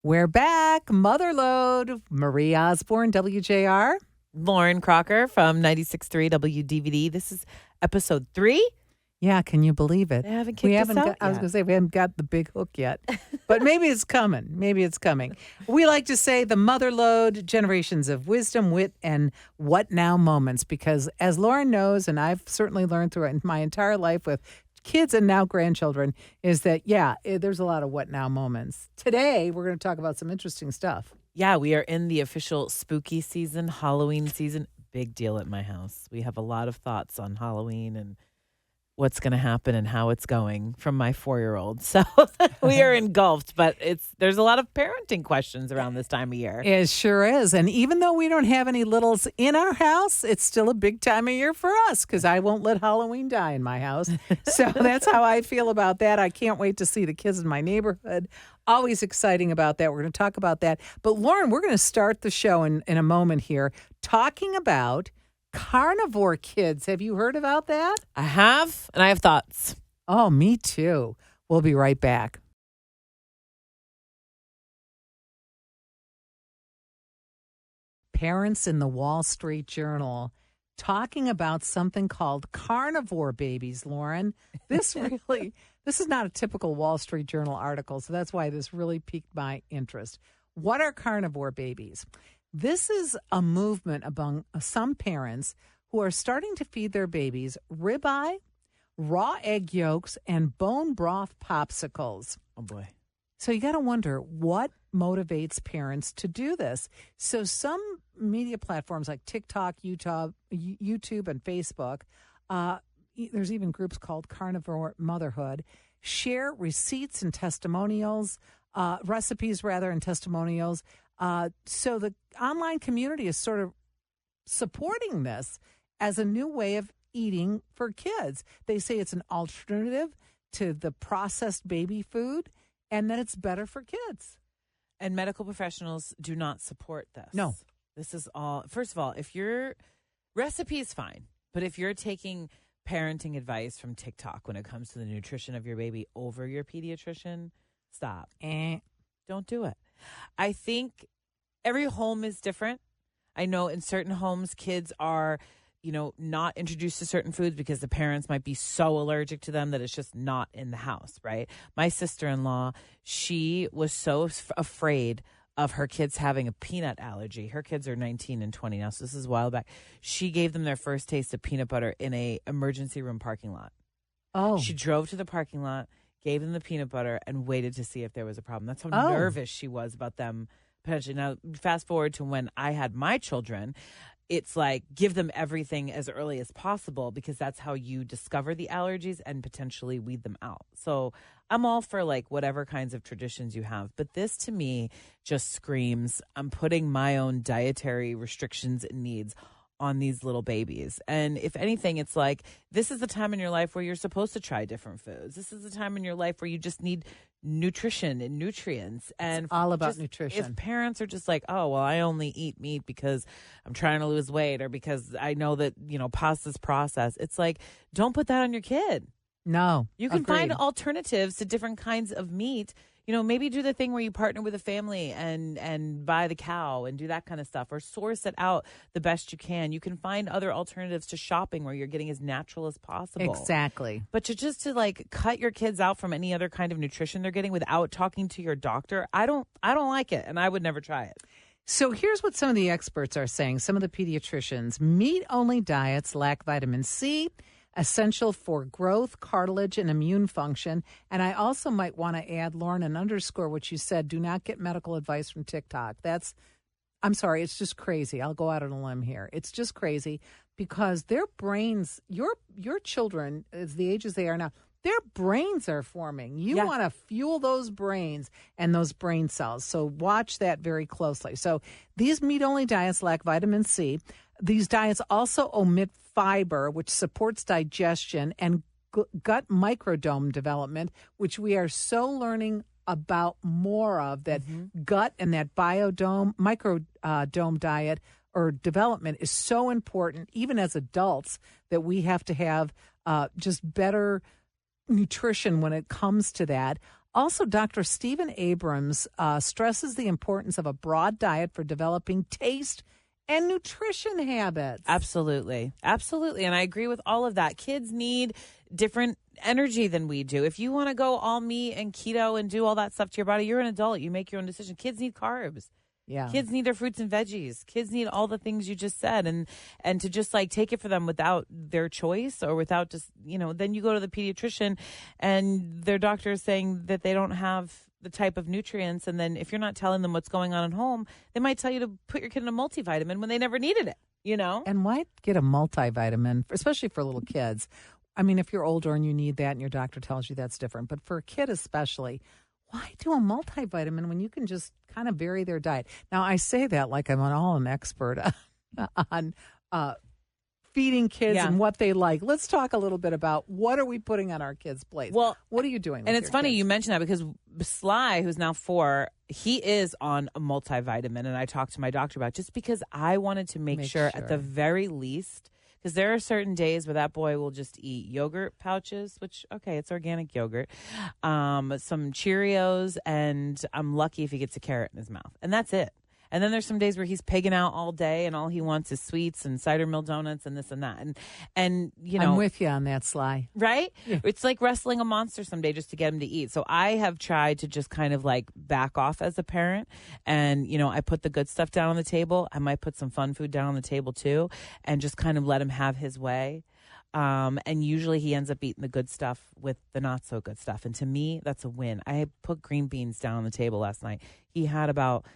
We're back. Motherload. Marie Osborne, WJR. Lauren Crocker from 96.3 WDVD. This is episode 3. Yeah, can you believe it? They haven't kicked us out yet. I was going to say, we haven't got the big hook yet. But maybe it's coming. Maybe it's coming. We like to say the Motherload, generations of wisdom, wit, and what now moments. Because as Lauren knows, and I've certainly learned through my entire life with kids and now grandchildren, is that, there's a lot of what now moments. Today, we're going to talk about some interesting stuff. Yeah, we are in the official spooky season, Halloween season. Big deal at my house. We have a lot of thoughts on Halloween and what's going to happen and how it's going from my 4-year-old. So we are engulfed, but there's a lot of parenting questions around this time of year. It sure is. And even though we don't have any littles in our house, it's still a big time of year for us because I won't let Halloween die in my house. So that's how I feel about that. I can't wait to see the kids in my neighborhood. Always exciting about that. We're going to talk about that. But Lauren, we're going to start the show in a moment here talking about carnivore kids. Have you heard about that? I have, and I have thoughts. Oh, me too. We'll be right back. Parents in the Wall Street Journal talking about something called carnivore babies, Lauren. This is not a typical Wall Street Journal article, so that's why this really piqued my interest. What are carnivore babies? This is a movement among some parents who are starting to feed their babies ribeye, raw egg yolks, and bone broth popsicles. Oh, boy. So you got to wonder what motivates parents to do this. So some media platforms like TikTok, YouTube, and Facebook, there's even groups called Carnivore Motherhood, share receipts and testimonials, recipes and testimonials. So the online community is sort of supporting this as a new way of eating for kids. They say it's an alternative to the processed baby food and that it's better for kids. And medical professionals do not support this. No. This is all, first of all, if your recipe is fine, but if you're taking parenting advice from TikTok when it comes to the nutrition of your baby over your pediatrician, stop. Don't do it. I think every home is different. I know in certain homes, kids are, not introduced to certain foods because the parents might be so allergic to them that it's just not in the house, right? My sister-in-law, she was so afraid of her kids having a peanut allergy. Her kids are 19 and 20 now, so this is a while back. She gave them their first taste of peanut butter in a emergency room parking lot. Oh. She drove to the parking lot, gave them the peanut butter, and waited to see if there was a problem. That's how nervous she was about them potentially. Now, fast forward to when I had my children, it's like give them everything as early as possible because that's how you discover the allergies and potentially weed them out. So I'm all for whatever kinds of traditions you have. But this to me just screams, I'm putting my own dietary restrictions and needs on these little babies. And if anything, it's this is the time in your life where you're supposed to try different foods. This is the time in your life where you just need nutrition and nutrients. And it's all about nutrition. If parents are just oh, well, I only eat meat because I'm trying to lose weight or because I know that, pasta's processed. It's don't put that on your kid. No. You can agreed. find alternatives to different kinds of meat. Maybe do the thing where you partner with a family and buy the cow and do that kind of stuff or source it out the best you can. You can find other alternatives to shopping where you're getting as natural as possible. Exactly. But to cut your kids out from any other kind of nutrition they're getting without talking to your doctor, I don't like it, and I would never try it. So here's what some of the experts are saying. Some of the pediatricians: meat-only diets lack vitamin C, essential for growth, cartilage, and immune function. And I also might want to add, Lauren, and underscore what you said, do not get medical advice from TikTok. I'm sorry, it's just crazy. I'll go out on a limb here. It's just crazy because their brains, your children, as the ages they are now, their brains are forming. You want to fuel those brains and those brain cells. So watch that very closely. So these meat-only diets lack vitamin C. These diets also omit fiber, which supports digestion, and gut microdome development, which we are so learning about more of, that gut and that biodome, microdome diet or development is so important, even as adults, that we have to have just better nutrition when it comes to that. Also, Dr. Stephen Abrams stresses the importance of a broad diet for developing taste and nutrition habits. Absolutely. Absolutely. And I agree with all of that. Kids need different energy than we do. If you want to go all meat and keto and do all that stuff to your body, you're an adult. You make your own decision. Kids need carbs. Yeah. Kids need their fruits and veggies. Kids need all the things you just said. And to just like take it for them without their choice or without just, then you go to the pediatrician and their doctor is saying that they don't have the type of nutrients. And then if you're not telling them what's going on at home, they might tell you to put your kid in a multivitamin when they never needed it, And why get a multivitamin, especially for little kids? I mean, if you're older and you need that and your doctor tells you that's different. But for a kid especially, why do a multivitamin when you can just kind of vary their diet? Now, I say that like I'm an expert on feeding kids and what they like. Let's talk a little bit about what are we putting on our kids' plates. Well, what are you doing? And it's funny kids? You mentioned that because Sly, who's now 4, he is on a multivitamin, and I talked to my doctor about it just because I wanted to make sure at the very least. Because there are certain days where that boy will just eat yogurt pouches, which, okay, it's organic yogurt, some Cheerios, and I'm lucky if he gets a carrot in his mouth. And that's it. And then there's some days where he's pigging out all day and all he wants is sweets and cider mill donuts and this and that. And I'm with you on that, Sly. Right? Yeah. It's like wrestling a monster someday just to get him to eat. So I have tried to just kind of like back off as a parent. And, I put the good stuff down on the table. I might put some fun food down on the table too and just kind of let him have his way. And usually he ends up eating the good stuff with the not so good stuff. And to me, that's a win. I put green beans down on the table last night. He had about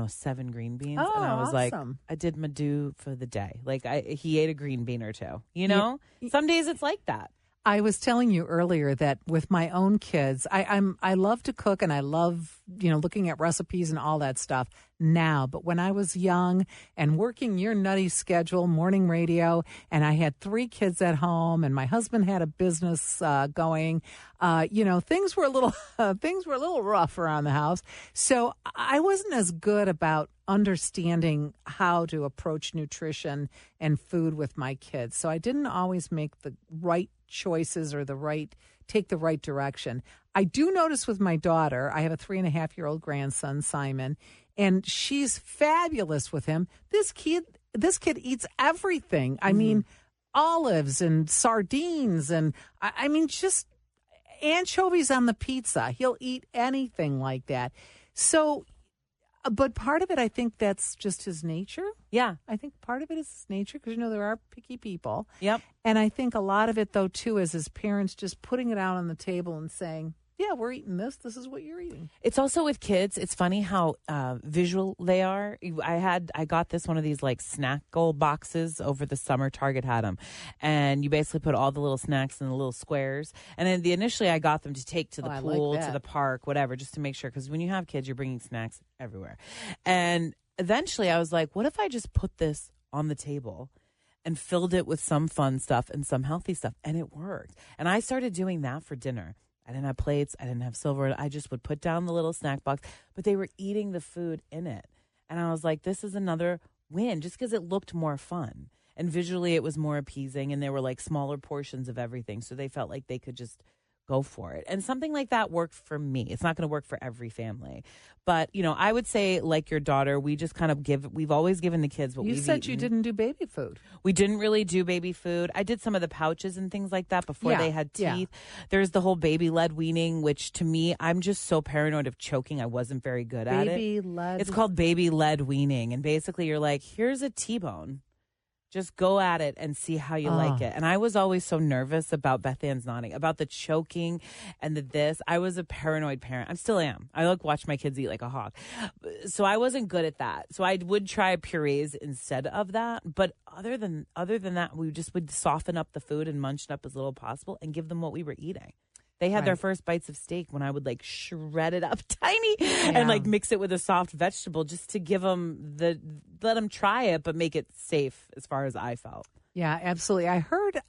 7 green beans. Oh, and I was awesome. like, I did my due for the day. Like he ate a green bean or two, Yeah. Some days it's like that. I was telling you earlier that with my own kids, I love to cook and I love, looking at recipes and all that stuff now. But when I was young and working your nutty schedule, morning radio, and I had 3 kids at home and my husband had a business going, things were a little rough around the house. So I wasn't as good about understanding how to approach nutrition and food with my kids. So I didn't always make the right choices or take the right direction. I do notice with my daughter, I have a 3.5-year-old grandson, Simon, and she's fabulous with him. This kid eats everything. I mean, olives and sardines and I mean, just anchovies on the pizza. He'll eat anything like that. So, but part of it, I think that's just his nature. Yeah. I think part of it is his nature because, there are picky people. Yep. And I think a lot of it, though, too, is his parents just putting it out on the table and saying, yeah, we're eating this. This is what you're eating. It's also with kids. It's funny how visual they are. I got one of these like snack goal boxes over the summer. Target had them, and you basically put all the little snacks in the little squares. And then initially, I got them to take to the pool, to the park, whatever, just to make sure. Because when you have kids, you're bringing snacks everywhere. And eventually, I was like, what if I just put this on the table and filled it with some fun stuff and some healthy stuff? And it worked. And I started doing that for dinner. I didn't have plates. I didn't have silver. I just would put down the little snack box, but they were eating the food in it. And I was like, this is another win just because it looked more fun. And visually it was more appeasing and there were like smaller portions of everything. So they felt like they could just go for it. And something like that worked for me. It's not going to work for every family. But, I would say like your daughter, we just kind of we've always given the kids what we've eaten. You said you didn't do baby food. We didn't really do baby food. I did some of the pouches and things like that before they had teeth. Yeah. There's the whole baby-led weaning, which to me, I'm just so paranoid of choking. I wasn't very good at it. Baby-led. It's called baby-led weaning. And basically you're like, here's a T-bone. Just go at it and see how you like it. And I was always so nervous about Beth Ann's nodding, about the choking and the this. I was a paranoid parent. I still am. I watch my kids eat like a hawk. So I wasn't good at that. So I would try purees instead of that. But other than that, we just would soften up the food and munch it up as little as possible and give them what we were eating. They had their first bites of steak when I would like shred it up tiny and like mix it with a soft vegetable just to give them let them try it, but make it safe as far as I felt. Yeah, absolutely. I heard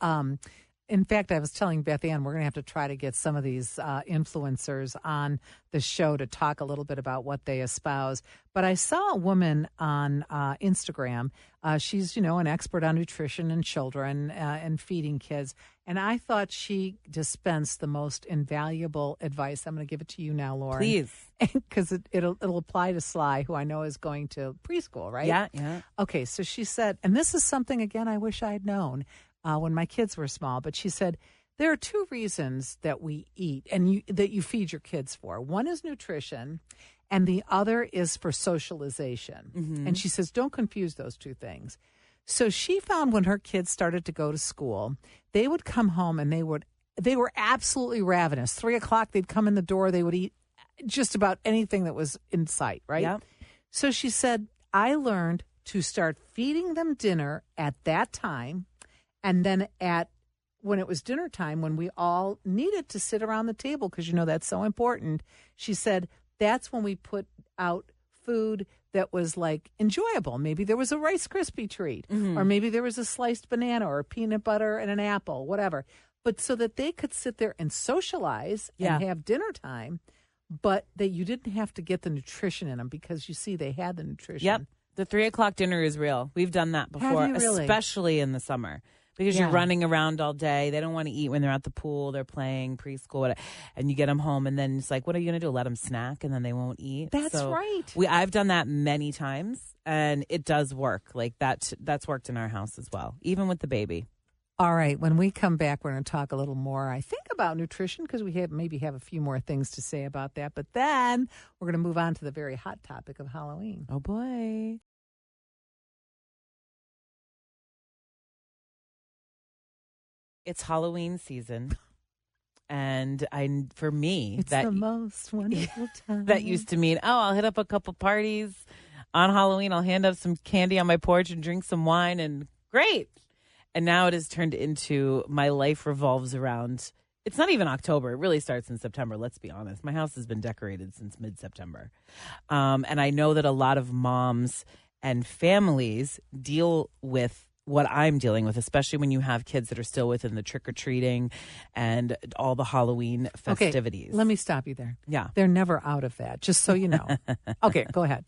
in fact, I was telling Beth Ann, we're going to have to try to get some of these influencers on the show to talk a little bit about what they espouse. But I saw a woman on Instagram. She's, an expert on nutrition and children and feeding kids. And I thought she dispensed the most invaluable advice. I'm going to give it to you now, Lauren. Please. Because it'll apply to Sly, who I know is going to preschool, right? Yeah. Okay, so she said, and this is something, again, I wish I had known when my kids were small, but she said, there are two reasons that we eat and that you feed your kids for. One is nutrition, and the other is for socialization. Mm-hmm. And she says, don't confuse those two things. So she found when her kids started to go to school, they would come home and they were absolutely ravenous. 3:00, they'd come in the door, they would eat just about anything that was in sight, right? Yeah. So she said, I learned to start feeding them dinner at that time, and then when it was dinner time, when we all needed to sit around the table, because that's so important, she said, that's when we put out food that was like enjoyable. Maybe there was a Rice Krispie treat, or maybe there was a sliced banana or peanut butter and an apple, whatever. But so that they could sit there and socialize and have dinner time, but that you didn't have to get the nutrition in them because, you see, they had the nutrition. Yep. The 3:00 dinner is real. We've done that before, Have you really? Especially in the summer. Because you're running around all day. They don't want to eat when they're at the pool. They're playing preschool, whatever, and you get them home, and then it's like, what are you going to do? Let them snack, and then they won't eat? That's right. I've done that many times, and it does work. Like that's worked in our house as well, even with the baby. All right. When we come back, we're going to talk a little more, I think, about nutrition, because we maybe have a few more things to say about that. But then we're going to move on to the very hot topic of Halloween. Oh, boy. It's Halloween season, and for me, it's the most wonderful time. That used to mean, I'll hit up a couple parties on Halloween. I'll hand out some candy on my porch and drink some wine, and great. And now it has turned into my life revolves around. It's not even October. It really starts in September. Let's be honest. My house has been decorated since mid-September, and I know that a lot of moms and families deal with what I'm dealing with, especially when you have kids that are still within the trick-or-treating and all the Halloween festivities. Okay, let me stop you there. Yeah. They're never out of that, just so you know. Okay, go ahead.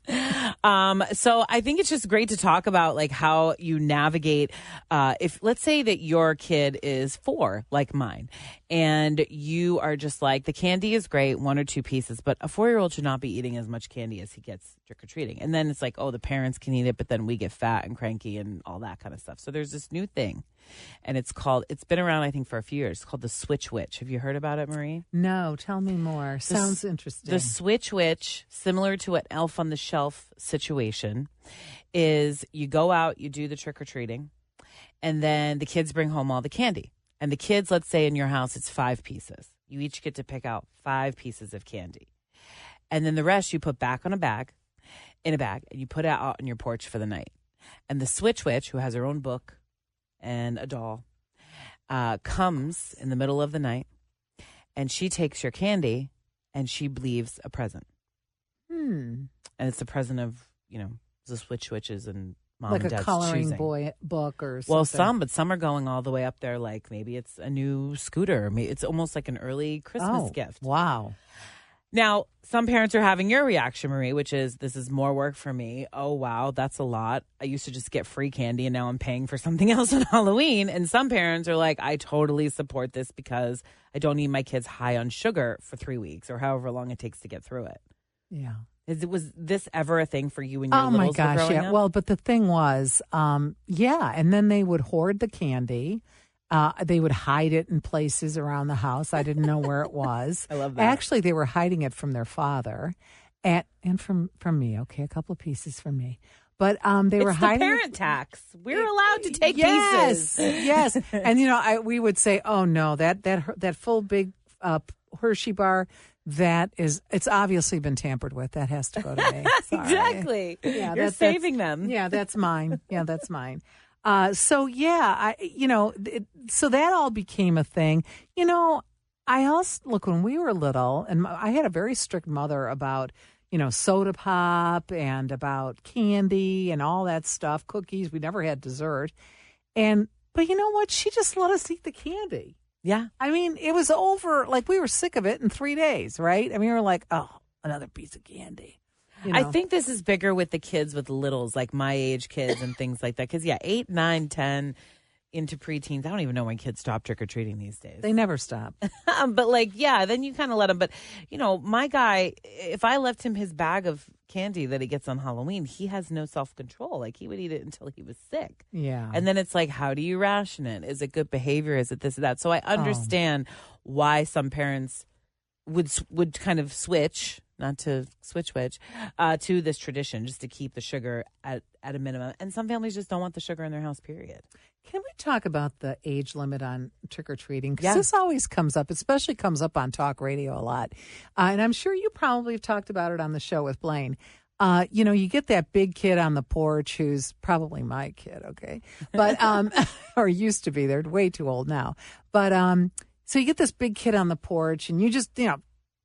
So I think it's just great to talk about like how you navigate. If let's say that your kid is 4, like mine, and you are just like, the candy is great, 1 or 2 pieces, but a 4-year-old should not be eating as much candy as he gets trick-or-treating. And then it's like, the parents can eat it, but then we get fat and cranky and all that kind of stuff. So there's this new thing, and it's been around, I think, for a few years. It's called the Switch Witch. Have you heard about it, Marie? No, tell me more. Sounds interesting. The Switch Witch, similar to an Elf on the Shelf situation, is you go out, you do the trick-or-treating, and then the kids bring home all the candy. And the kids, let's say in your house, it's 5 pieces. You each get to pick out 5 pieces of candy. And then the rest you put back in a bag, and you put it out on your porch for the night. And the Switch Witch, who has her own book and a doll, comes in the middle of the night, and she takes your candy, and she leaves a present. And it's a present of, the Switch Witches and mom like and dad's a coloring choosing. book or something. Well, some are going all the way up there. Like maybe it's a new scooter. Maybe it's almost like an early Christmas gift. Wow. Now, some parents are having your reaction, Marie, which is, this is more work for me. Oh, wow, that's a lot. I used to just get free candy, and now I'm paying for something else on Halloween. And some parents are like, I totally support this because I don't need my kids high on sugar for 3 weeks or however long it takes to get through it. Yeah. Was this ever a thing for you when you were Oh, my littles were gosh, growing yeah. up? Well, but the thing was, and then they would hoard the candy. They would hide it in places around the house. I didn't know where it was. I love that. Actually, they were hiding it from their father and from me. Okay, a couple of pieces from me. But they were hiding the parent tax. We're allowed to take pieces. pieces. Yes. And we would say, "Oh no, that full big Hershey bar, it's obviously been tampered with. That has to go to me." Sorry. Exactly. Yeah, You're saving them. Yeah, that's mine. Yeah, that's mine. So that all became a thing. I also, look, when we were little, and I had a very strict mother about, soda pop and about candy and all that stuff, cookies. We never had dessert. And But you know what? She just let us eat the candy. Yeah. I mean, it was over. Like, we were sick of it in 3 days, right? I mean, we were like, oh, another piece of candy. I think this is bigger with the kids with littles, like my age kids and things like that. Because, 8, 9, 10 into preteens. I don't even know when kids stop trick-or-treating these days. They never stop. But, then you kind of let them. But, my guy, if I left him his bag of candy that he gets on Halloween, he has no self-control. Like, he would eat it until he was sick. Yeah. And then it's like, how do you ration it? Is it good behavior? Is it this or that? So I understand why some parents would kind of switch, not to switch, to this tradition just to keep the sugar at a minimum. And some families just don't want the sugar in their house, period. Can we talk about the age limit on trick-or-treating? Because this always comes up, especially comes up on talk radio a lot. And I'm sure you probably have talked about it on the show with Blaine. You get that big kid on the porch who's probably my kid, okay? But, or used to be. They're way too old now. But, so you get this big kid on the porch and you just,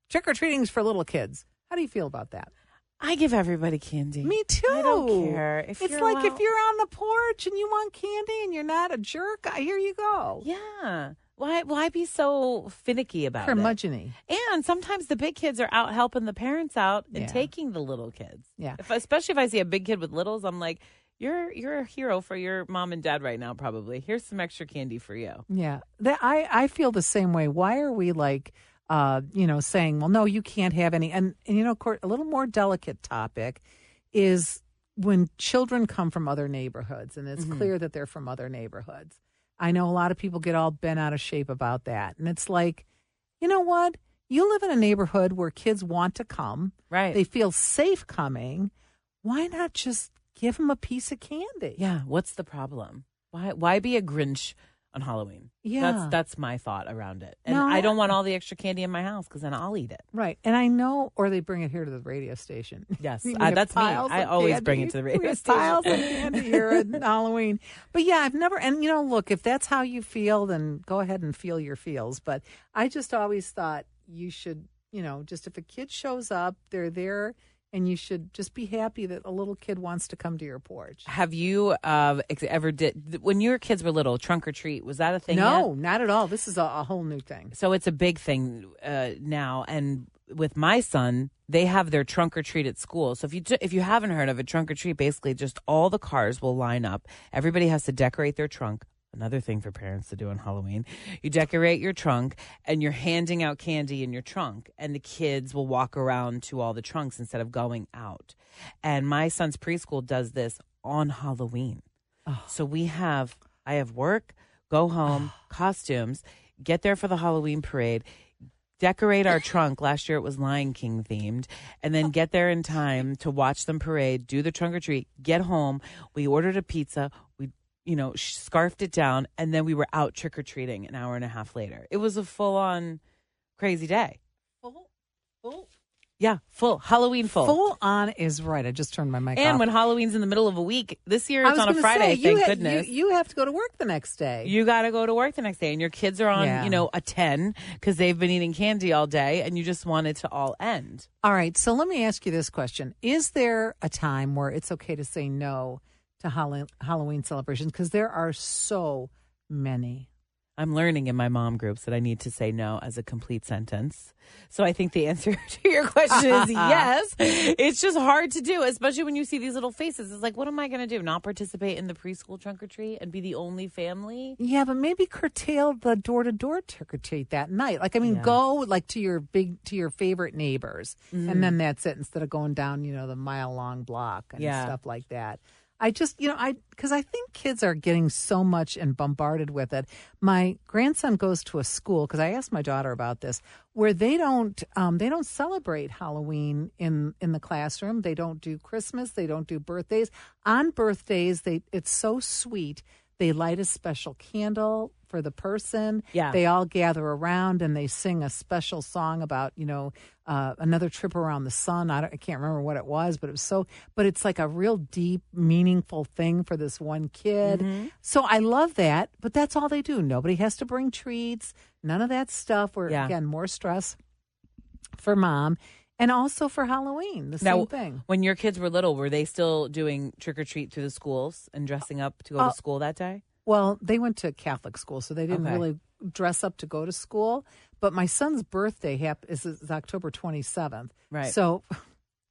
trick-or-treating is for little kids. How do you feel about that? I give everybody candy. Me too. I don't care. It's like if you're on the porch and you want candy and you're not a jerk, here you go. Yeah. Why be so finicky about Curmudgeon-y. it? And sometimes the big kids are out helping the parents out and taking the little kids. Yeah. Especially if I see a big kid with littles, I'm like, you're a hero for your mom and dad right now, probably. Here's some extra candy for you. Yeah. I feel the same way. Why are we like... saying, well, no, you can't have any. And of course, a little more delicate topic is when children come from other neighborhoods, and it's clear that they're from other neighborhoods. I know a lot of people get all bent out of shape about that. And it's like, you know what? You live in a neighborhood where kids want to come. Right. They feel safe coming. Why not just give them a piece of candy? Yeah. What's the problem? Why be a Grinch on Halloween? Yeah. That's my thought around it. And I don't want all the extra candy in my house because then I'll eat it. Right. And I know, or they bring it here to the radio station. Yes, that's me. I always bring it to the radio station. Piles of candy here at Halloween. But I've never, and look, if that's how you feel, then go ahead and feel your feels. But I just always thought you should, just if a kid shows up, they're there. And you should just be happy that a little kid wants to come to your porch. Have you ever when your kids were little, trunk or treat, was that a thing? No, yet? Not at all. This is a whole new thing. So it's a big thing now. And with my son, they have their trunk or treat at school. So if you haven't heard of it, trunk or treat, basically just all the cars will line up. Everybody has to decorate their trunk. Another thing for parents to do on Halloween. You decorate your trunk and you're handing out candy in your trunk, and the kids will walk around to all the trunks instead of going out. And my son's preschool does this on Halloween. Oh. So I have work, go home, costumes, get there for the Halloween parade, decorate our trunk. Last year it was Lion King themed, and then get there in time to watch them parade, do the trunk or treat, get home. We ordered a pizza. We scarfed it down, and then we were out trick-or-treating an hour and a half later. It was a full-on crazy day. Full? Yeah, full. Halloween full. Full on is right. I just turned my mic off. And when Halloween's in the middle of a week, this year it's on a Friday, thank goodness. You have to go to work the next day. You got to go to work the next day, and your kids are on, a 10 because they've been eating candy all day, and you just want it to all end. All right, so let me ask you this question. Is there a time where it's okay to say no to Halloween celebrations? Because there are so many. I'm learning in my mom groups that I need to say no as a complete sentence. So I think the answer to your question is yes. It's just hard to do, especially when you see these little faces. It's like, what am I going to do? Not participate in the preschool trunk or treat and be the only family? Yeah, but maybe curtail the door-to-door trick or treat that night. Go like to your favorite neighbors, and then that's it. Instead of going down, the mile-long block and stuff like that. I just, because I think kids are getting so much and bombarded with it. My grandson goes to a school, because I asked my daughter about this, where they don't celebrate Halloween in the classroom. They don't do Christmas. They don't do birthdays. On birthdays, it's so sweet. They light a special candle for the person. Yeah. They all gather around and they sing a special song about, another trip around the sun. I can't remember what it was, but but it's like a real deep, meaningful thing for this one kid. Mm-hmm. So I love that, but that's all they do. Nobody has to bring treats, none of that stuff. Again, more stress for mom. And also for Halloween, same thing. When your kids were little, were they still doing trick-or-treat through the schools and dressing up to go to school that day? Well, they went to Catholic school, so they didn't Okay. really dress up to go to school. But my son's birthday is October 27th. Right. So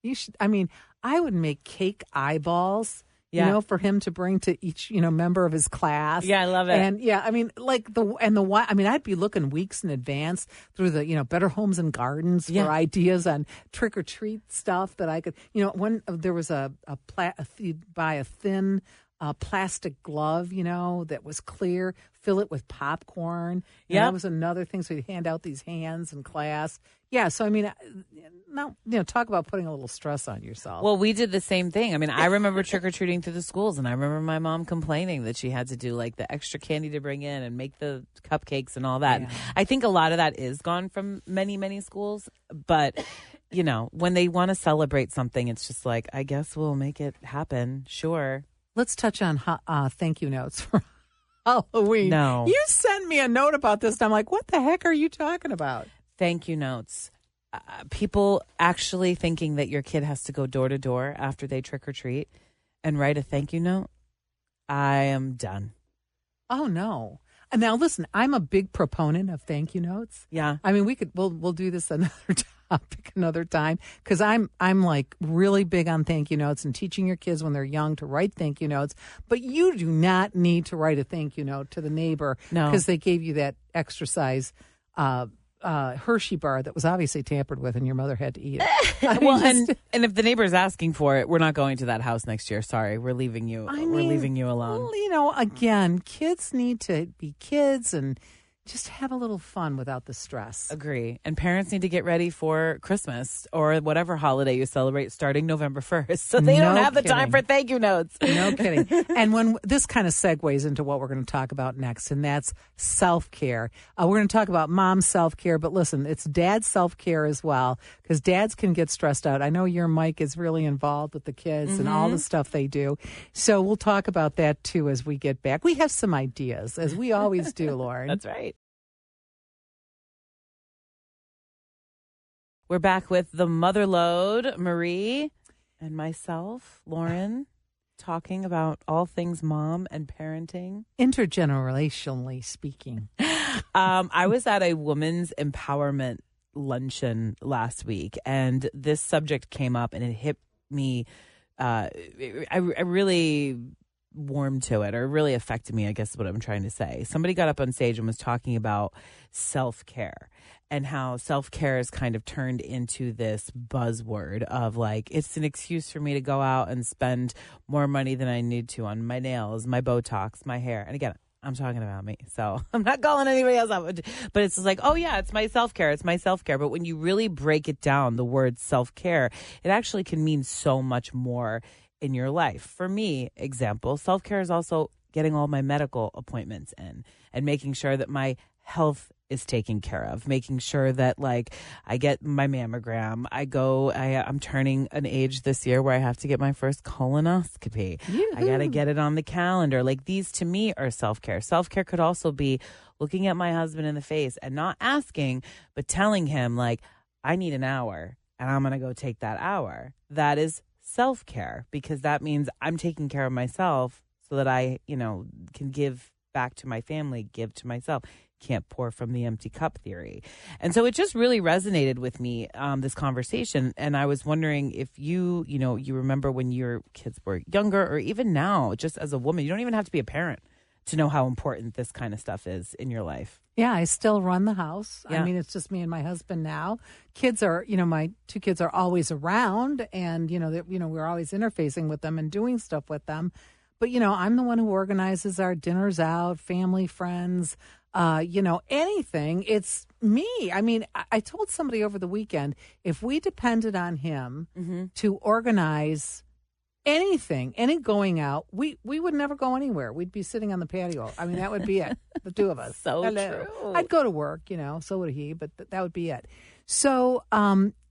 you should, I mean, I would make cake eyeballs, Yeah. for him to bring to each, member of his class. Yeah, I love it. And yeah, I mean, like I'd be looking weeks in advance through the, Better Homes and Gardens Yeah. for ideas on trick or treat stuff that I could, when there was you'd buy a thin plastic glove, that was clear, fill it with popcorn. Yeah. That was another thing. So you'd hand out these hands in class. Yeah. So, I mean, now, talk about putting a little stress on yourself. Well, we did the same thing. I mean, I remember trick-or-treating through the schools, and I remember my mom complaining that she had to do, like, the extra candy to bring in and make the cupcakes and all that. Yeah. I think a lot of that is gone from many, many schools. But, when they want to celebrate something, it's just like, I guess we'll make it happen. Sure. Let's touch on thank you notes for Halloween. No. You sent me a note about this, and I'm like, what the heck are you talking about? Thank you notes. People actually thinking that your kid has to go door to door after they trick or treat and write a thank you note. I am done. Oh, no. And now, listen, I'm a big proponent of thank you notes. Yeah. I mean, we'll do this another topic another time, because I'm like really big on thank you notes and teaching your kids when they're young to write thank you notes. But you do not need to write a thank you note to the neighbor because they gave you that extra size Hershey bar that was obviously tampered with, and your mother had to eat it. Well, and if the neighbor's asking for it, we're not going to that house next year. Sorry, we're leaving you. We're leaving you alone. Well, again, kids need to be kids and just have a little fun without the stress. Agree. And parents need to get ready for Christmas or whatever holiday you celebrate starting November 1st. So they don't have the time for thank you notes. No kidding. And when this kind of segues into what we're going to talk about next, and that's self-care. We're going to talk about mom's self-care, but listen, it's dad's self-care as well, because dads can get stressed out. I know your Mike is really involved with the kids and all the stuff they do. So we'll talk about that too as we get back. We have some ideas, as we always do, Lauren. That's right. We're back with the Motherload, Marie and myself, Lauren, talking about all things mom and parenting. Intergenerationally speaking. I was at a women's empowerment luncheon last week, and this subject came up, and it hit me. I really warmed to it, or it really affected me, I guess is what I'm trying to say. Somebody got up on stage and was talking about self-care and how self-care is kind of turned into this buzzword of like, it's an excuse for me to go out and spend more money than I need to on my nails, my Botox, my hair. And again, I'm talking about me, so I'm not calling anybody else out. But it's just like, oh yeah, it's my self-care. It's my self-care. But when you really break it down, the word self-care, it actually can mean so much more in your life. For me, example, self-care is also getting all my medical appointments in and making sure that my health is taken care of, making sure that like I get my mammogram. I'm turning an age this year where I have to get my first colonoscopy. Yoo-hoo. I got to get it on the calendar. Like these to me are self-care. Self-care could also be looking at my husband in the face and not asking, but telling him like, I need an hour and I'm going to go take that hour. That is self-care, because that means I'm taking care of myself so that I, can give back to my family, give to myself. Can't pour from the empty cup theory. And so it just really resonated with me, this conversation. And I was wondering if you remember when your kids were younger, or even now, just as a woman, you don't even have to be a parent to know how important this kind of stuff is in your life. Yeah, I still run the house. Yeah. I mean, it's just me and my husband now. Kids are, my two kids are always around, and, we're always interfacing with them and doing stuff with them. But, I'm the one who organizes our dinners out, family, friends, anything. It's me. I mean, I told somebody over the weekend, if we depended on him to organize anything, any going out, we would never go anywhere. We'd be sitting on the patio. I mean, that would be it, the two of us. So Hello. true. I'd go to work, so would he, but that would be it. So,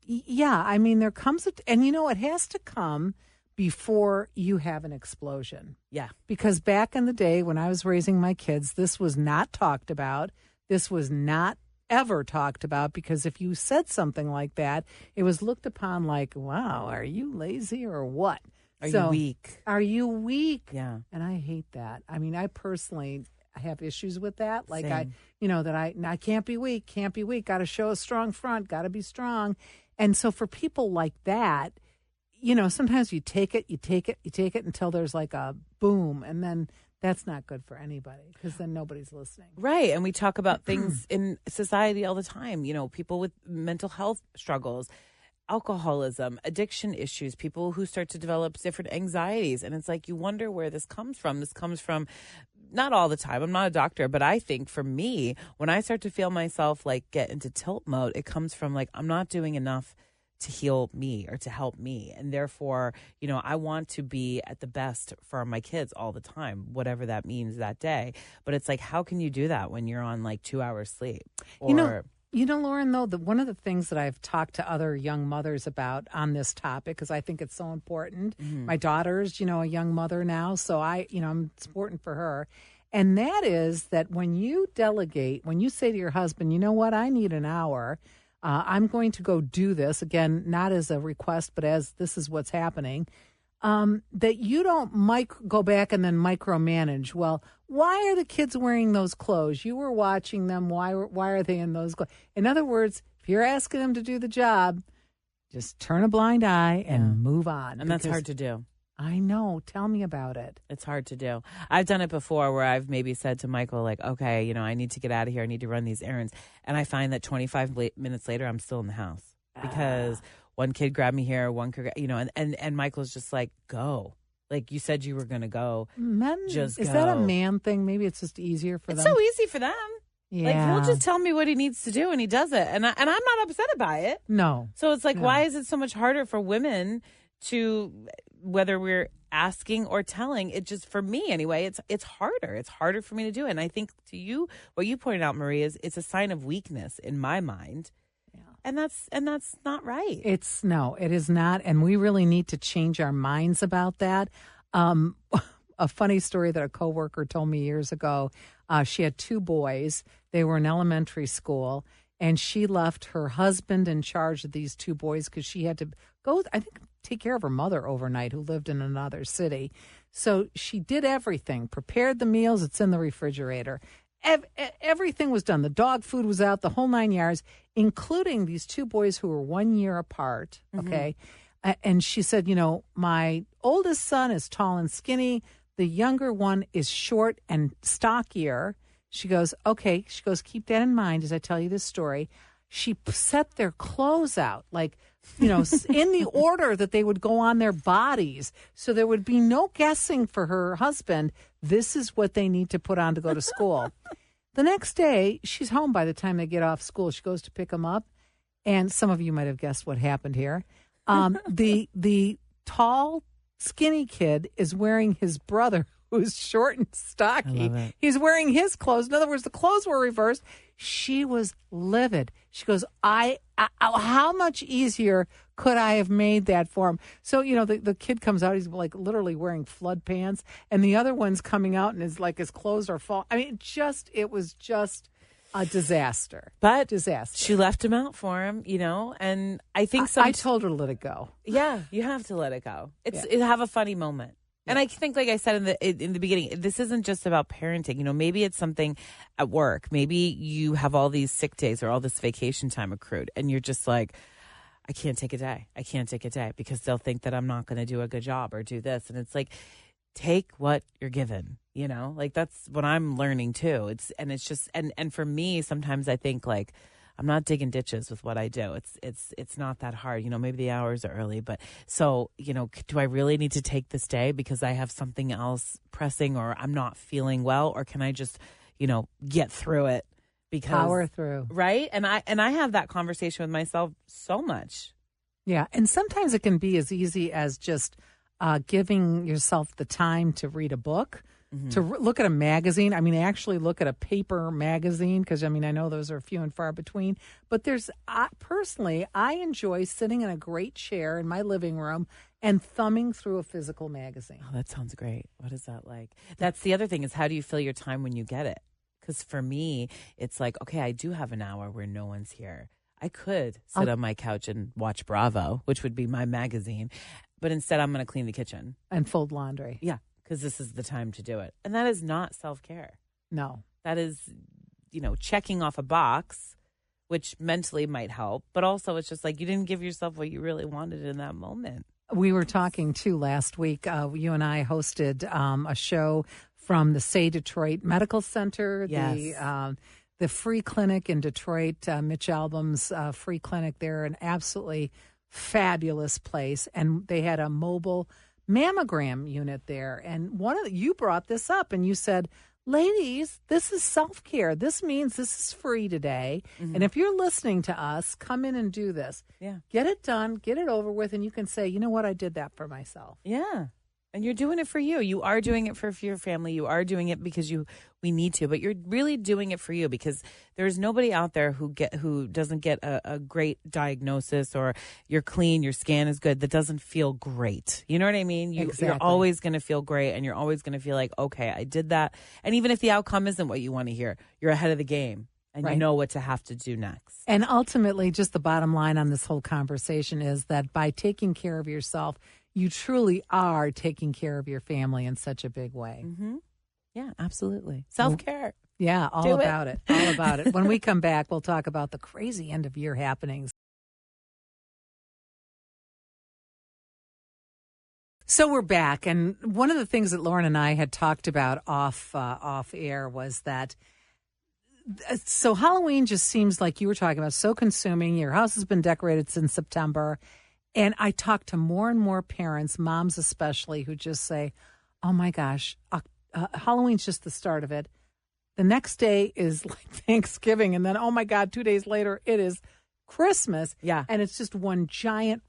yeah, I mean, there comes and it has to come before you have an explosion. Yeah. Because back in the day when I was raising my kids, this was not talked about. This was not ever talked about, because if you said something like that, it was looked upon like, wow, are you lazy or what? Are you weak? Are you weak? Yeah. And I hate that. I mean, I personally have issues with that. Like Same. I can't be weak, got to show a strong front, got to be strong. And so for people like that, sometimes you take it until there's like a boom, and then that's not good for anybody because then nobody's listening. Right. And we talk about things in society all the time, people with mental health struggles, alcoholism, addiction issues, people who start to develop different anxieties. And it's like, you wonder where this comes from. This comes from, not all the time, I'm not a doctor, but I think for me, when I start to feel myself like get into tilt mode, it comes from like, I'm not doing enough to heal me or to help me. And therefore, I want to be at the best for my kids all the time, whatever that means that day. But it's like, how can you do that when you're on like 2 hours sleep? Or, Lauren, though, one of the things that I've talked to other young mothers about on this topic, because I think it's so important. My daughter's, a young mother now, so it's important for her. And that is that when you delegate, when you say to your husband, you know what, I need an hour, I'm going to go do this, again, not as a request, but as this is what's happening, that you don't go back and then micromanage. Well, why are the kids wearing those clothes? You were watching them. Why are they in those clothes? In other words, if you're asking them to do the job, just turn a blind eye and move on. And that's hard to do. I know. Tell me about it. It's hard to do. I've done it before where I've maybe said to Michael, like, okay, I need to get out of here. I need to run these errands. And I find that 25 minutes later, I'm still in the house because one kid grabbed me here, one kid, and Michael's just like, go. Like you said you were going to go. Men, just is go. that a man thing? Maybe it's just easier for them. It's so easy for them. Yeah. Like he'll just tell me what he needs to do and he does it. And I'm not upset by it. No. So it's like, why is it so much harder for women to, whether we're asking or telling, it just, for me anyway, it's harder. It's harder for me to do it. And I think to you, what you pointed out, Marie, is it's a sign of weakness in my mind. Yeah. And that's not right. It is not. And we really need to change our minds about that. A funny story that a coworker told me years ago, she had 2 boys. They were in elementary school. And she left her husband in charge of these 2 boys because she had to go, I think, take care of her mother overnight who lived in another city. So she did everything, prepared the meals. It's in the refrigerator. Everything was done. The dog food was out, the whole 9 yards, including these 2 boys who were 1 year apart. Okay. And she said, my oldest son is tall and skinny. The younger one is short and stockier. She goes, okay. She goes, keep that in mind as I tell you this story. She set their clothes out, like, in the order that they would go on their bodies. So there would be no guessing for her husband. This is what they need to put on to go to school. The next day, she's home by the time they get off school. She goes to pick him up. And some of you might have guessed what happened here. The tall, skinny kid is wearing his brother, who's short and stocky. He's wearing his clothes. In other words, the clothes were reversed. She was livid. She goes, how much easier could I have made that for him? So, the kid comes out, he's like literally wearing flood pants, and the other one's coming out and is like his clothes are falling. I mean, it was just a disaster. But disaster. She left him out for him, and I think I told her to let it go. Yeah, you have to let it go. It have a funny moment. And I think, like I said in the beginning, this isn't just about parenting. Maybe it's something at work. Maybe you have all these sick days or all this vacation time accrued, and you're just like, I can't take a day. I can't take a day because they'll think that I'm not going to do a good job or do this. And it's like, take what you're given. Like that's what I'm learning too. It's just and for me, sometimes I think like, I'm not digging ditches with what I do. It's not that hard. Maybe the hours are early, but so, do I really need to take this day because I have something else pressing or I'm not feeling well, or can I just, get through it? Because power through. Right? And I have that conversation with myself so much. Yeah, and sometimes it can be as easy as just giving yourself the time to read a book. To look at a magazine. I mean, actually look at a paper magazine because, I know those are few and far between. But personally, I enjoy sitting in a great chair in my living room and thumbing through a physical magazine. Oh, that sounds great. What is that like? That's the other thing is how do you fill your time when you get it? Because for me, it's like, okay, I do have an hour where no one's here. I could sit on my couch and watch Bravo, which would be my magazine. but instead I'm going to clean the kitchen. And fold laundry. Yeah, because this is the time to do it. And that is not self-care. No. That is, checking off a box, which mentally might help. But also it's just like you didn't give yourself what you really wanted in that moment. We were talking, too, last week. You and I hosted a show from the Say Detroit Medical Center, Yes. The free clinic in Detroit, Mitch Album's free clinic. They're an absolutely fabulous place. And they had a mobile mammogram unit there. And you brought this up and you said, ladies, this is self-care. This means this is free today. Mm-hmm. And if you're listening to us, come in and do this. Yeah. Get it done, get it over with, and you can say, you know what, I did that for myself. Yeah. And you're doing it for you. You are doing it for your family. You are doing it because we need to, but you're really doing it for you because there's nobody out there who doesn't get a great diagnosis or you're clean, your scan is good, that doesn't feel great. You know what I mean? Exactly. You're always going to feel great and you're always going to feel like, okay, I did that. And even if the outcome isn't what you want to hear, you're ahead of the game and right. You know what to have to do next. And ultimately, just the bottom line on this whole conversation is that by taking care of yourself, you truly are taking care of your family in such a big way. Mm-hmm. Yeah, absolutely. Self-care. Yeah, all about it. All about it. When we come back, we'll talk about the crazy end-of-year happenings. So we're back, and one of the things that Lauren and I had talked about off air was that so Halloween just seems like you were talking about so consuming. Your house has been decorated since September. And I talk to more and more parents, moms especially, who just say, oh, my gosh, Halloween's just the start of it. The next day is like Thanksgiving. And then, oh, my God, 2 days later, it is Christmas. Yeah. And it's just one giant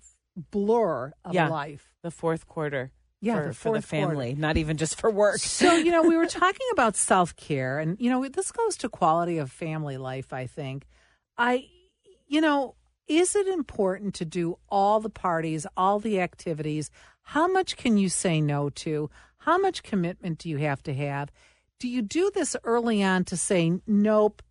blur of life. The fourth quarter. Yeah, for the family, not even just for work. So, we were talking about self-care. And, this goes to quality of family life, I think. Is it important to do all the parties, all the activities? How much can you say no to? How much commitment do you have to have? Do you do this early on to say, nope,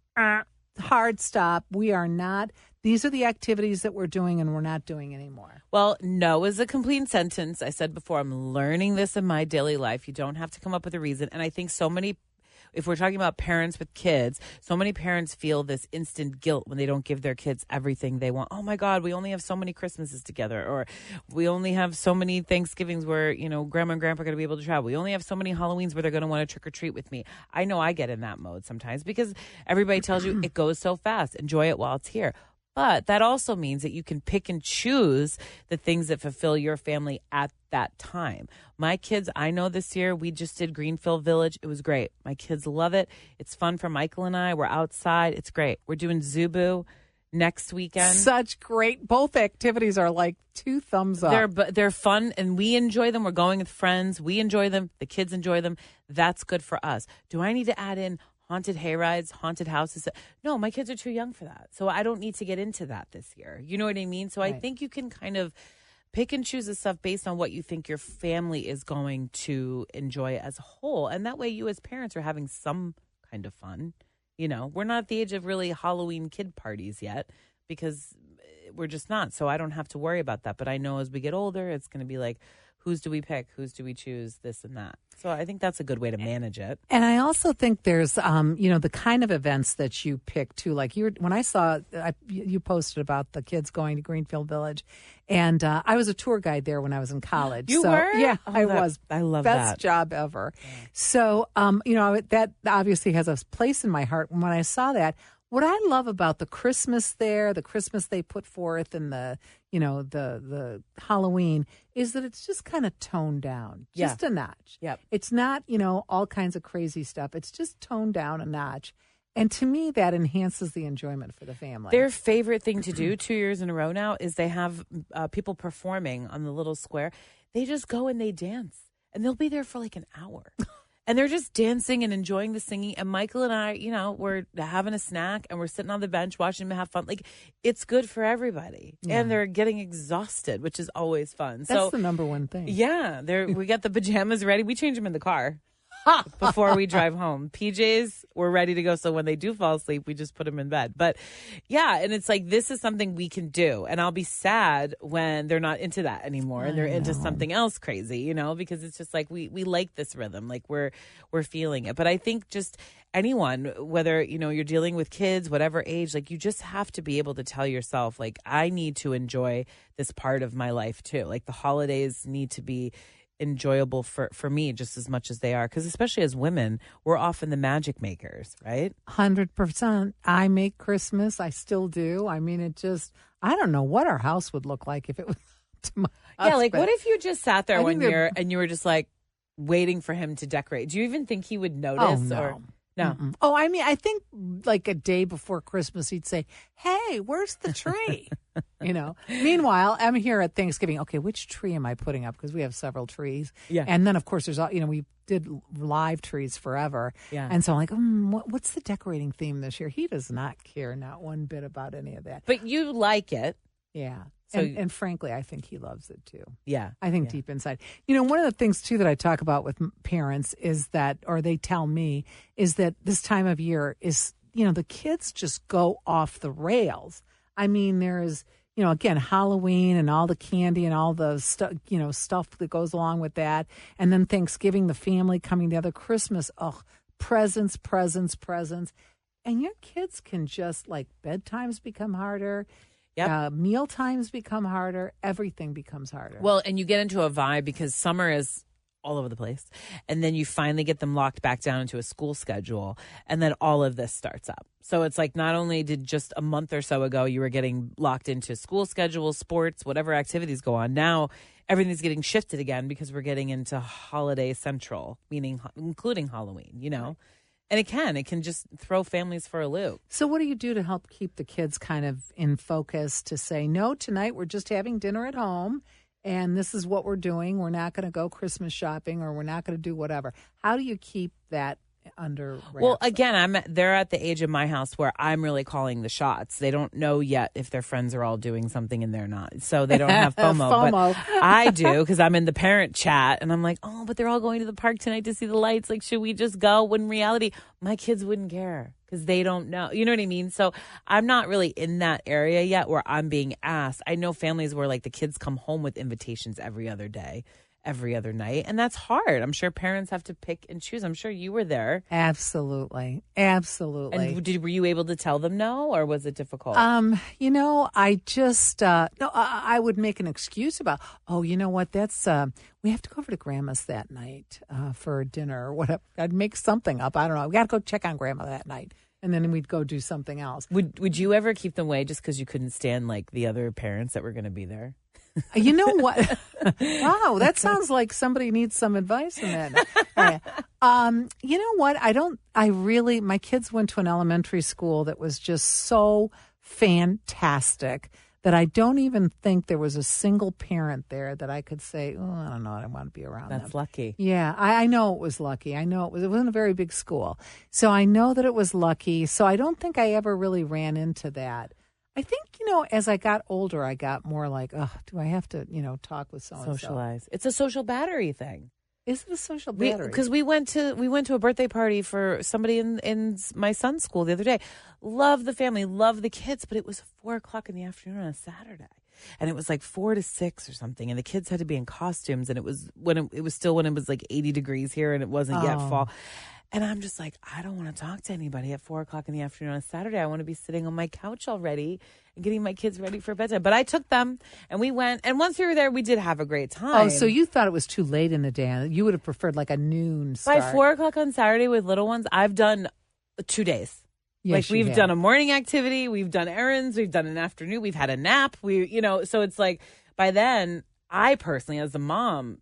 hard stop, we are not, these are the activities that we're doing and we're not doing anymore? Well, no is a complete sentence. I said before, I'm learning this in my daily life. You don't have to come up with a reason. And I think if we're talking about parents with kids, so many parents feel this instant guilt when they don't give their kids everything they want. Oh, my God, we only have so many Christmases together, or we only have so many Thanksgivings where, Grandma and Grandpa are going to be able to travel. We only have so many Halloweens where they're going to want to trick or treat with me. I know I get in that mode sometimes because everybody tells you it goes so fast. Enjoy it while it's here. But that also means that you can pick and choose the things that fulfill your family at that time. My kids, I know this year we just did Greenfield Village. It was great. My kids love it. It's fun for Michael and I. We're outside. It's great. We're doing Zubu next weekend. Such great. Both activities are like 2 thumbs up. They're fun and we enjoy them. We're going with friends. We enjoy them. The kids enjoy them. That's good for us. Do I need to add in haunted hayrides, haunted houses? No, my kids are too young for that. So I don't need to get into that this year. You know what I mean? So right. I think you can kind of pick and choose the stuff based on what you think your family is going to enjoy as a whole. And that way you as parents are having some kind of fun. We're not at the age of really Halloween kid parties yet because we're just not. So I don't have to worry about that. But I know as we get older, it's going to be like, whose do we pick? Whose do we choose? This and that. So I think that's a good way to manage it. And I also think there's, the kind of events that you pick too. Like when I saw you posted about the kids going to Greenfield Village, and I was a tour guide there when I was in college. You were? Yeah, I was. I love Best that. job ever. Yeah. So, that obviously has a place in my heart. When I saw that, what I love about the Christmas there, the Christmas they put forth, and the Halloween is that it's just kind of toned down, just a notch. Yep. It's not, all kinds of crazy stuff. It's just toned down a notch. And to me, that enhances the enjoyment for the family. Their favorite thing to do 2 years in a row now is they have people performing on the little square. They just go and they dance, and they'll be there for like an hour. And they're just dancing and enjoying the singing. And Michael and I, we're having a snack and we're sitting on the bench watching them have fun. Like, it's good for everybody. Yeah. And they're getting exhausted, which is always fun. That's the number one thing. Yeah. We got the pajamas ready. We change them in the car. before we drive home. PJs, we're ready to go. So when they do fall asleep, we just put them in bed. But yeah, and it's like, this is something we can do. And I'll be sad when they're not into that anymore and they're into something else crazy, you know, because it's just like, we like this rhythm. Like we're feeling it. But I think just anyone, whether, you know, you're dealing with kids, whatever age, like you just have to be able to tell yourself, like, I need to enjoy this part of my life too. Like the holidays need to be enjoyable for me just as much as they are, because especially as women, we're often the magic makers, right? 100%. I make Christmas. I still do. I mean, I don't know what our house would look like if it was up to my husband. Yeah, like what if you just sat there one year and you were just like waiting for him to decorate? Do you even think he would notice? No. Or no? Mm-mm. Oh, I mean, I think like a day before Christmas, he'd say, "Hey, where's the tree?" You know. Meanwhile, I'm here at Thanksgiving. Okay, which tree am I putting up? Because we have several trees. Yeah. And then, of course, there's we did live trees forever. Yeah. And so I'm like, what's the decorating theme this year? He does not care, not one bit about any of that. But you like it. Yeah. So, and frankly, I think he loves it too. Yeah. I think deep inside. You know, one of the things too that I talk about with parents is that, or they tell me, is that this time of year is, the kids just go off the rails. I mean, there's, again, Halloween and all the candy and all the stuff, stuff that goes along with that. And then Thanksgiving, the family coming together, Christmas, presents. And your kids can just, like, bedtimes become harder. Yep. Meal times become harder. Everything becomes harder. Well, and you get into a vibe because summer is all over the place. And then you finally get them locked back down into a school schedule. And then all of this starts up. So it's like not only did just a month or so ago you were getting locked into school schedules, sports, whatever activities go on. Now everything's getting shifted again because we're getting into holiday central, meaning including Halloween, Right. And it can just throw families for a loop. So what do you do to help keep the kids kind of in focus to say, no, tonight we're just having dinner at home and this is what we're doing. We're not going to go Christmas shopping or we're not going to do whatever. How do you keep that under wraps? Well, again, they're at the age of my house where I'm really calling the shots. They don't know yet if their friends are all doing something and they're not. So they don't have FOMO. But I do because I'm in the parent chat and I'm like, oh, but they're all going to the park tonight to see the lights. Like, should we just go? When in reality, my kids wouldn't care because they don't know. You know what I mean? So I'm not really in that area yet where I'm being asked. I know families where like the kids come home with invitations every other day, every other night. And that's hard. I'm sure parents have to pick and choose. I'm sure you were there. Absolutely. And were you able to tell them no, or was it difficult? I just, I would make an excuse about, you know what, that's, we have to go over to Grandma's that night for dinner or whatever. I'd make something up. I don't know. We got to go check on Grandma that night. And then we'd go do something else. Would you ever keep them away just because you couldn't stand like the other parents that were going to be there? You know what? Wow, that sounds like somebody needs some advice in that. You know what? My kids went to an elementary school that was just so fantastic that I don't even think there was a single parent there that I could say, I don't know, I don't want to be around them. That's lucky. Yeah, I know it was lucky. I know it wasn't a very big school. So I know that it was lucky. So I don't think I ever really ran into that. I think, as I got older, I got more like, do I have to, talk with someone? Socialize. It's a social battery thing. Is it a social battery? Because we went to a birthday party for somebody in my son's school the other day. Love the family, love the kids, but it was 4:00 in the afternoon on a Saturday. And it was like 4 to 6 or something. And the kids had to be in costumes. And it was when it was like 80 degrees here and it wasn't yet fall. And I'm just like, I don't want to talk to anybody at 4:00 in the afternoon on a Saturday. I want to be sitting on my couch already and getting my kids ready for bedtime. But I took them and we went. And once we were there, we did have a great time. Oh, so you thought it was too late in the day. You would have preferred like a noon start. By 4:00 on Saturday with little ones, I've done 2 days. Yes, we've done a morning activity, we've done errands, we've done an afternoon, we've had a nap. So it's like by then, I personally, as a mom,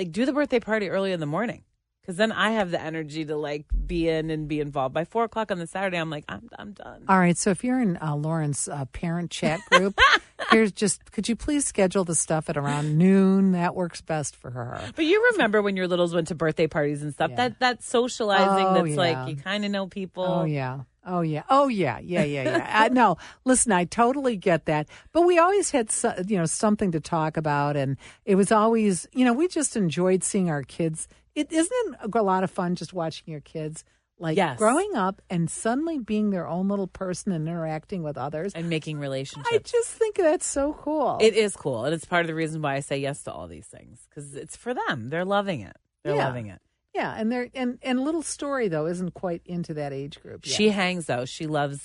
do the birthday party early in the morning. Because then I have the energy to be in and be involved. By 4:00 on the Saturday, I'm like, I'm done. All right. So if you're in Lauren's parent chat group, could you please schedule the stuff at around noon? That works best for her. But you remember when your littles went to birthday parties and stuff? Yeah. That socializing like you kind of know people. Oh yeah. No, listen, I totally get that. But we always had, something to talk about. And it was always, we just enjoyed seeing our kids. it isn't a lot of fun just watching your kids growing up and suddenly being their own little person and interacting with others and making relationships. I just think that's so cool. It is cool, and it's part of the reason why I say yes to all these things, because it's for them. They're loving it. They're loving it. Yeah, and Little Story though isn't quite into that age group yet. She hangs though. She loves,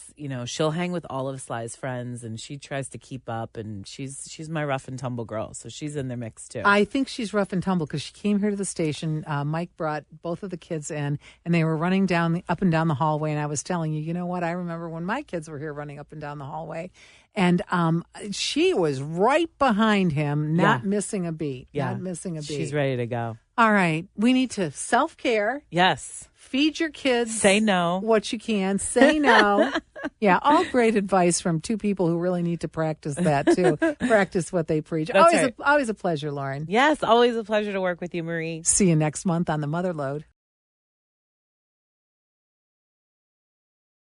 she'll hang with all of Sly's friends, and she tries to keep up. And she's my rough and tumble girl, so she's in their mix too. I think she's rough and tumble because she came here to the station. Mike brought both of the kids in, and they were running up and down the hallway. And I was telling you, you know what? I remember when my kids were here running up and down the hallway. And she was right behind him, not missing a beat. Yeah. Not missing a beat. She's ready to go. All right. We need to self-care. Yes. Feed your kids. Say no. What you can. Say no. Yeah, all great advice from two people who really need to practice that, too. Practice what they preach. That's right. Always a pleasure, Lauren. Yes, always a pleasure to work with you, Marie. See you next month on the Motherload.